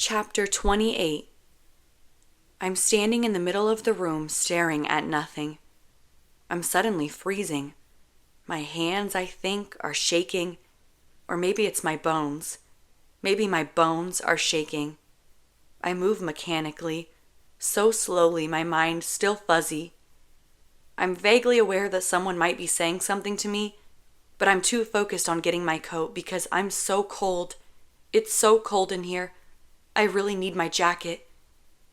Chapter 28. I'm standing in the middle of the room staring at nothing. I'm suddenly freezing. My hands, I think, are shaking. Or maybe it's my bones. Maybe my bones are shaking. I move mechanically, so slowly my mind still fuzzy. I'm vaguely aware that someone might be saying something to me, but I'm too focused on getting my coat because I'm so cold. It's so cold in here. I really need my jacket.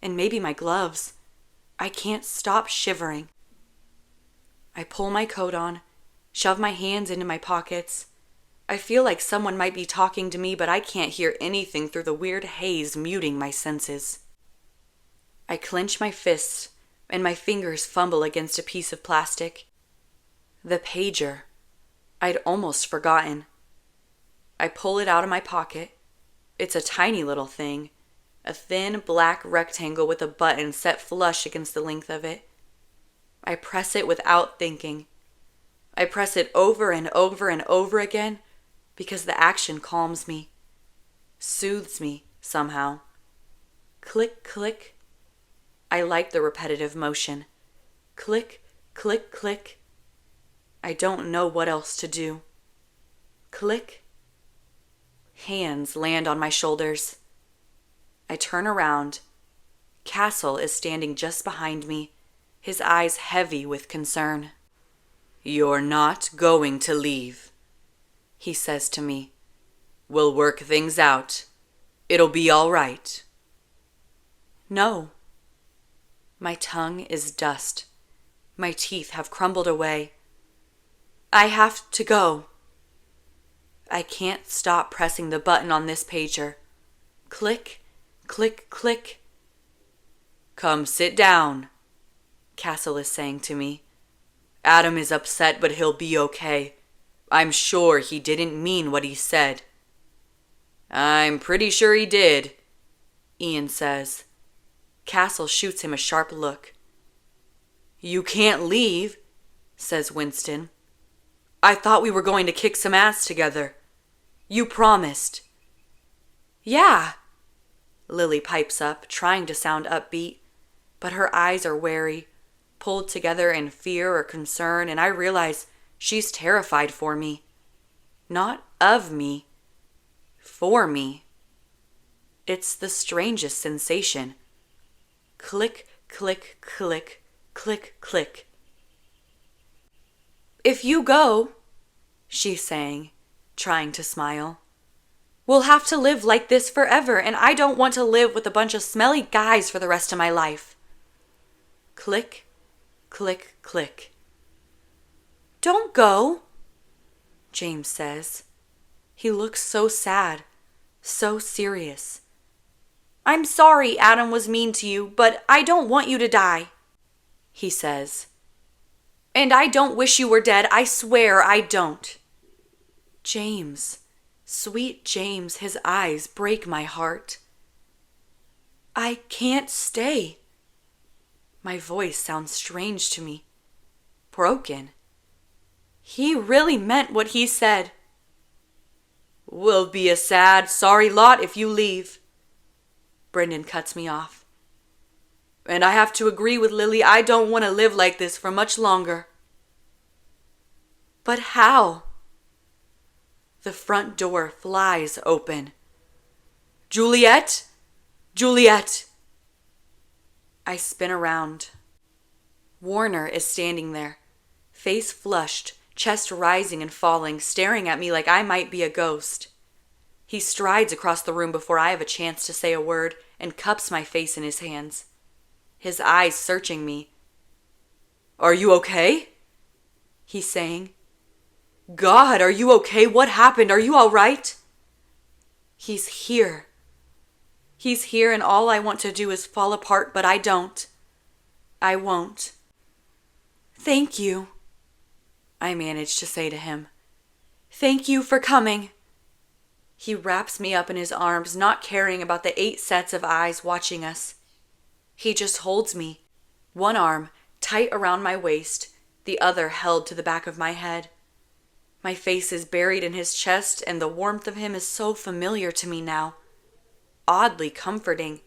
And maybe my gloves. I can't stop shivering. I pull my coat on, shove my hands into my pockets. I feel like someone might be talking to me, but I can't hear anything through the weird haze muting my senses. I clench my fists, and my fingers fumble against a piece of plastic. The pager. I'd almost forgotten. I pull it out of my pocket. It's a tiny little thing, a thin black rectangle with a button set flush against the length of it. I press it without thinking. I press it over and over and over again because the action calms me, soothes me somehow. Click, click. I like the repetitive motion. Click, click, click. I don't know what else to do. Click. Hands land on my shoulders. I turn around. Castle is standing just behind me, his eyes heavy with concern. "You're not going to leave," he says to me. "We'll work things out. It'll be all right." No. My tongue is dust. My teeth have crumbled away. I have to go. I can't stop pressing the button on this pager. Click, click, click. "Come sit down," Castle is saying to me. "Adam is upset, but he'll be okay. I'm sure he didn't mean what he said." "I'm pretty sure he did," Ian says. Castle shoots him a sharp look. "You can't leave," says Winston. "I thought we were going to kick some ass together. You promised." "Yeah," Lily pipes up, trying to sound upbeat, but her eyes are wary, pulled together in fear or concern, and I realize she's terrified for me. Not of me. For me. It's the strangest sensation. Click, click, click, click, click. "If you go," she's saying, trying to smile, "we'll have to live like this forever, and I don't want to live with a bunch of smelly guys for the rest of my life." Click, click, click. "Don't go," James says. He looks so sad, so serious. "I'm sorry Adam was mean to you, but I don't want you to die," he says. "And I don't wish you were dead, I swear I don't." James, sweet James, his eyes break my heart. "I can't stay." My voice sounds strange to me, broken. He really meant what he said. "We'll be a sad, sorry lot if you leave." Brendan cuts me off. "And I have to agree with Lily, I don't want to live like this for much longer." "But how?" The front door flies open. "Juliet! Juliet!" I spin around. Warner is standing there, face flushed, chest rising and falling, staring at me like I might be a ghost. He strides across the room before I have a chance to say a word and cups my face in his hands, his eyes searching me. "Are you okay?" he's saying. "God, are you okay? What happened? Are you all right?" He's here. He's here, and all I want to do is fall apart, but I don't. I won't. "Thank you," I manage to say to him. "Thank you for coming." He wraps me up in his arms, not caring about the 8 sets of eyes watching us. He just holds me, one arm tight around my waist, the other held to the back of my head. My face is buried in his chest, and the warmth of him is so familiar to me now. oddly comforting.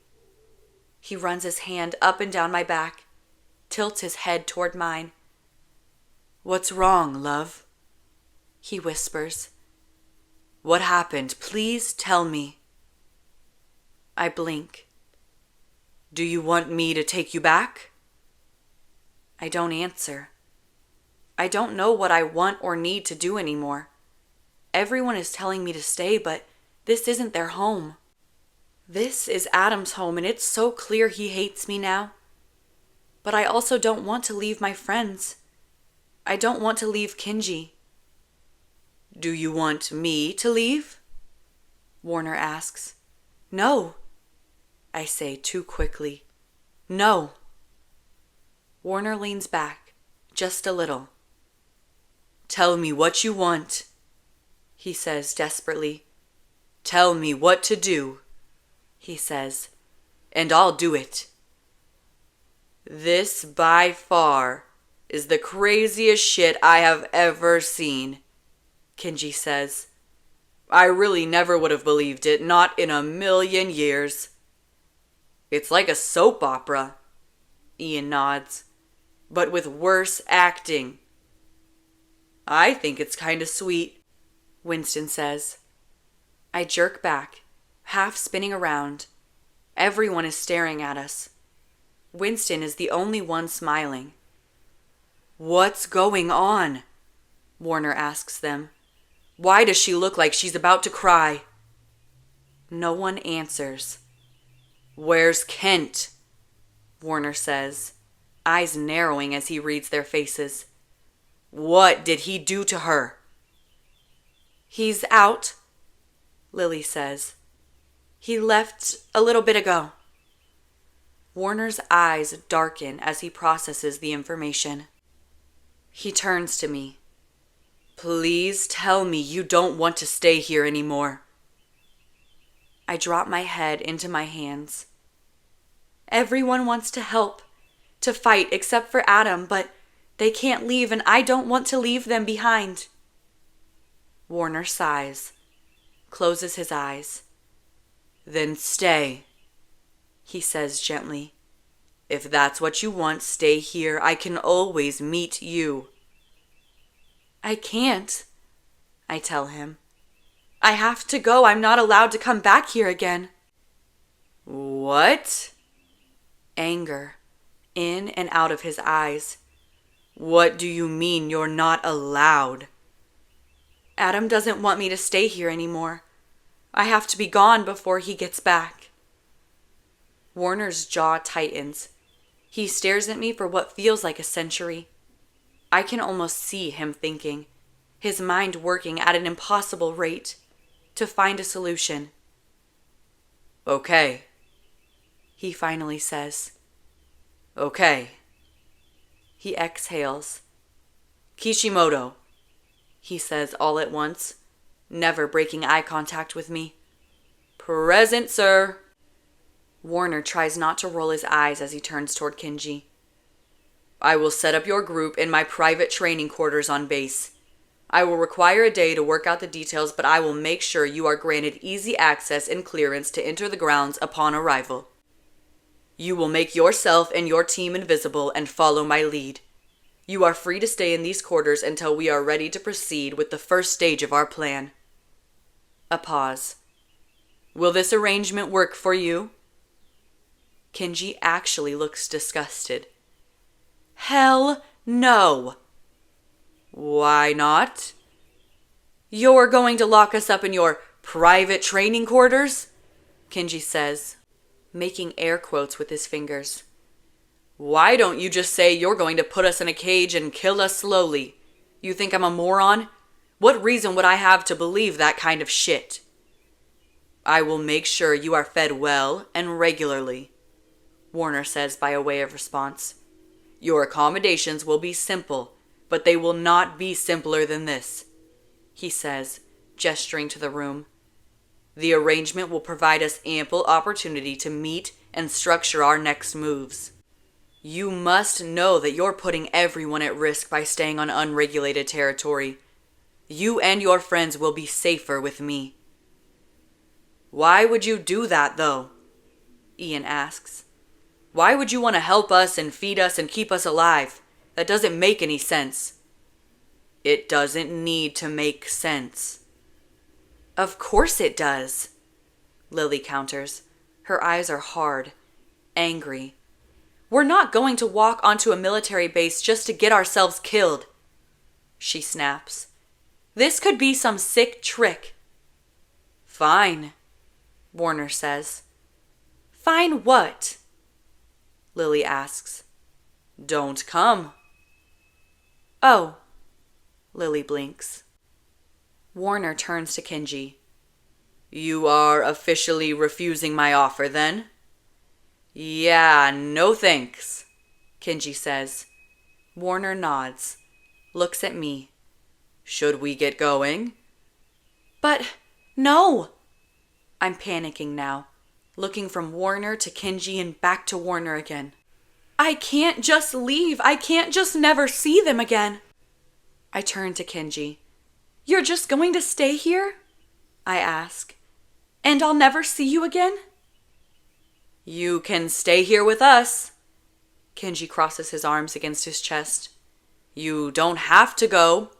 He runs his hand up and down my back, tilts his head toward mine. "What's wrong, love?" he whispers. "What happened? Please tell me." I blink. "Do you want me to take you back?" I don't answer. I don't know what I want or need to do anymore. Everyone is telling me to stay, but this isn't their home. This is Adam's home, and it's so clear he hates me now. But I also don't want to leave my friends. I don't want to leave Kinji. "Do you want me to leave?" Warner asks. "No," I say too quickly. "No." Warner leans back, just a little. "Tell me what you want," he says desperately. "Tell me what to do," he says, "and I'll do it." "This, by far, is the craziest shit I have ever seen," Kinji says. "I really never would have believed it, not in a million years." "It's like a soap opera," Ian nods, "but with worse acting." "I think it's kinda sweet," Winston says. I jerk back, half spinning around. Everyone is staring at us. Winston is the only one smiling. "What's going on?" Warner asks them. "Why does she look like she's about to cry?" No one answers. "Where's Kent?" Warner says, eyes narrowing as he reads their faces. "What did he do to her?" "He's out," Lily says. "He left a little bit ago." Warner's eyes darken as he processes the information. He turns to me. "Please tell me you don't want to stay here anymore." I drop my head into my hands. Everyone wants to help, to fight except for Adam, but they can't leave and I don't want to leave them behind. Warner sighs, closes his eyes. "Then stay," he says gently. "If that's what you want, stay here. I can always meet you." "I can't," I tell him. "I have to go. I'm not allowed to come back here again." "What?" Anger in and out of his eyes. "What do you mean you're not allowed?" "Adam doesn't want me to stay here anymore. I have to be gone before he gets back." Warner's jaw tightens. He stares at me for what feels like a century. I can almost see him thinking, his mind working at an impossible rate, to find a solution. "Okay," he finally says. "Okay." He exhales. "Kishimoto," he says all at once, never breaking eye contact with me. "Present, sir." Warner tries not to roll his eyes as he turns toward Kinji. "I will set up your group in my private training quarters on base. I will require a day to work out the details, but I will make sure you are granted easy access and clearance to enter the grounds upon arrival. You will make yourself and your team invisible and follow my lead. You are free to stay in these quarters until we are ready to proceed with the first stage of our plan." A pause. "Will this arrangement work for you?" Kinji actually looks disgusted. "Hell no." "Why not?" "You're going to lock us up in your private training quarters?" Kinji says, making air quotes with his fingers. "Why don't you just say you're going to put us in a cage and kill us slowly? You think I'm a moron? What reason would I have to believe that kind of shit?" "I will make sure you are fed well and regularly," Warner says by way of response. "Your accommodations will be simple, but they will not be simpler than this," he says, gesturing to the room. "The arrangement will provide us ample opportunity to meet and structure our next moves. You must know that you're putting everyone at risk by staying on unregulated territory. You and your friends will be safer with me." Why would you do that, though? Ian asks. Why would you want to help us and feed us and keep us alive? That doesn't make any sense. It doesn't need to make sense. Of course it does, Lily counters. Her eyes are hard, angry. We're not going to walk onto a military base just to get ourselves killed, she snaps. This could be some sick trick. Fine, Warner says. Fine what? Lily asks. Don't come. Oh, Lily blinks. Warner turns to Kenji. You are officially refusing my offer, then? Yeah, no thanks, Kenji says. Warner nods, looks at me. Should we get going? But, no! I'm panicking now, looking from Warner to Kenji and back to Warner again. I can't just leave. I can't just never see them again. I turn to Kenji. You're just going to stay here? I ask. And I'll never see you again? You can stay here with us. Kenji crosses his arms against his chest. You don't have to go.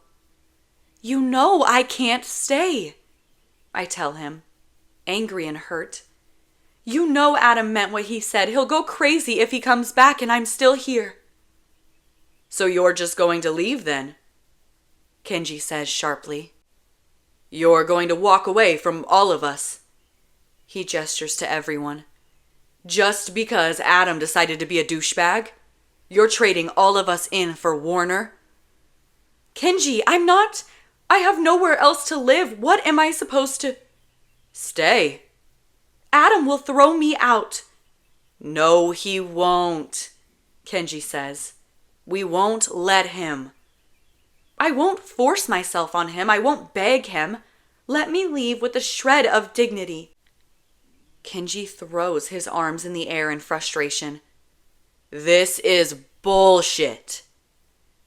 You know I can't stay, I tell him, angry and hurt. You know Adam meant what he said. He'll go crazy if he comes back and I'm still here. So you're just going to leave then? Kenji says sharply. You're going to walk away from all of us. He gestures to everyone. Just because Adam decided to be a douchebag? You're trading all of us in for Warner? Kenji, I'm not. I have nowhere else to live. What am I supposed to... Stay. Adam will throw me out. No, he won't, Kenji says. We won't let him. I won't force myself on him. I won't beg him. Let me leave with a shred of dignity. Kenji throws his arms in the air in frustration. This is bullshit.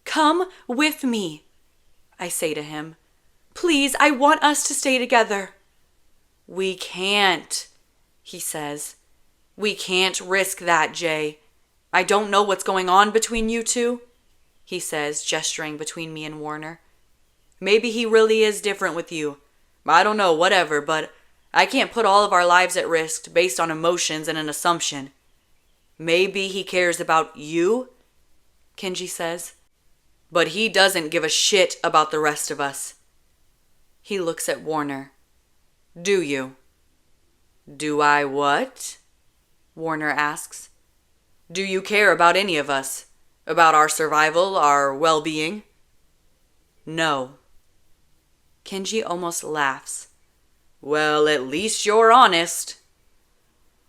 Come with me, I say to him. Please, I want us to stay together. We can't, he says. We can't risk that, Jay. I don't know what's going on between you two, he says, gesturing between me and Warner. Maybe he really is different with you. I don't know, whatever, but I can't put all of our lives at risk based on emotions and an assumption. Maybe he cares about you, Kenji says. But he doesn't give a shit about the rest of us. He looks at Warner. Do you? Do I what? Warner asks. Do you care about any of us? About our survival, our well-being? No. Kenji almost laughs. Well, at least you're honest.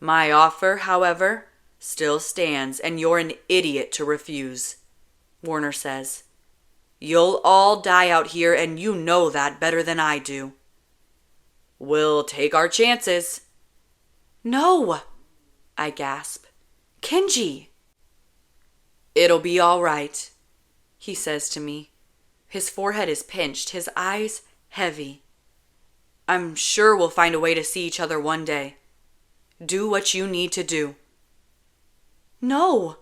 My offer, however, still stands, and you're an idiot to refuse, Warner says. You'll all die out here, and you know that better than I do. We'll take our chances. No, I gasp. Kenji! It'll be all right, he says to me. His forehead is pinched, his eyes heavy. I'm sure we'll find a way to see each other one day. Do what you need to do. No,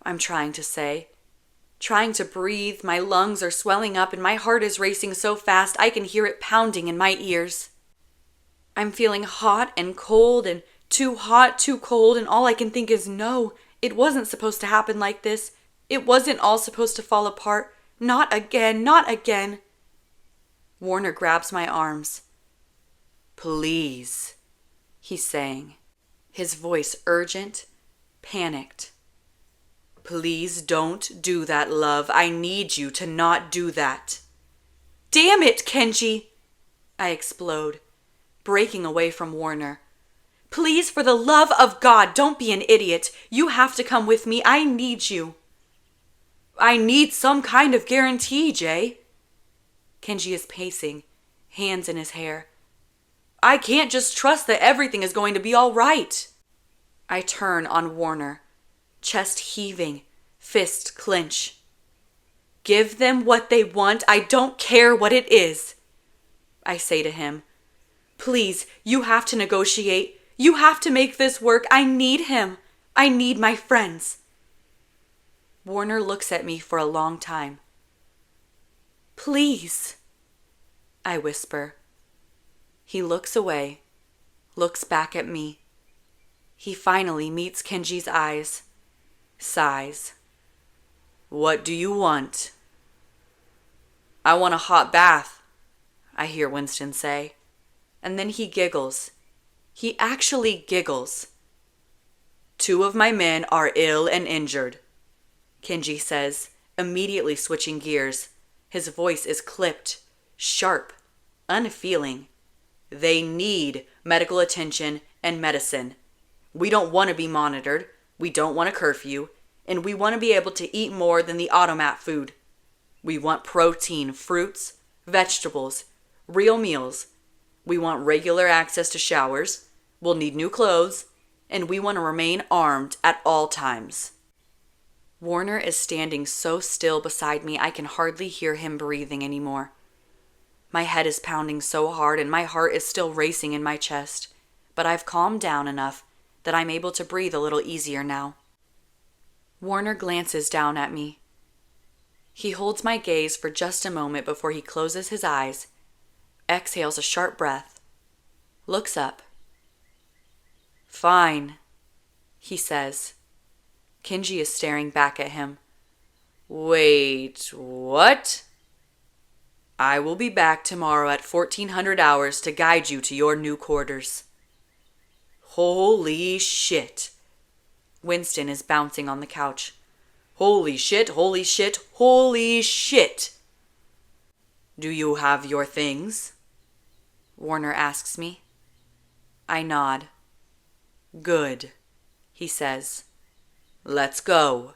I'm trying to say. Trying to breathe, my lungs are swelling up and my heart is racing so fast I can hear it pounding in my ears. I'm feeling hot and cold and too hot, too cold, and all I can think is no, it wasn't supposed to happen like this. It wasn't all supposed to fall apart. Not again, not again. Warner grabs my arms. Please, he's saying, his voice urgent, panicked. Please don't do that, love. I need you to not do that. Damn it, Kenji! I explode, breaking away from Warner. Please, for the love of God, don't be an idiot. You have to come with me. I need you. I need some kind of guarantee, Jay. Kenji is pacing, hands in his hair. I can't just trust that everything is going to be all right. I turn on Warner, chest heaving, fist clench. Give them what they want. I don't care what it is, I say to him. Please, you have to negotiate. You have to make this work. I need him. I need my friends. Warner looks at me for a long time. Please, I whisper. He looks away, looks back at me. He finally meets Kenji's eyes, sighs. What do you want? I want a hot bath, I hear Winston say. And then he giggles. He actually giggles. 2 of my men are ill and injured, Kenji says, immediately switching gears. His voice is clipped, sharp, unfeeling. They need medical attention and medicine. We don't want to be monitored. We don't want a curfew. And we want to be able to eat more than the automat food. We want protein, fruits, vegetables, real meals. We want regular access to showers. We'll need new clothes. And we want to remain armed at all times. Warner is standing so still beside me I can hardly hear him breathing anymore. My head is pounding so hard and my heart is still racing in my chest, but I've calmed down enough that I'm able to breathe a little easier now. Warner glances down at me. He holds my gaze for just a moment before he closes his eyes, exhales a sharp breath, looks up. Fine, he says. Kenji is staring back at him. Wait, what? I will be back tomorrow at 1400 hours to guide you to your new quarters. Holy shit. Winston is bouncing on the couch. Holy shit, holy shit, holy shit. Do you have your things? Warner asks me. I nod. Good, he says. Let's go.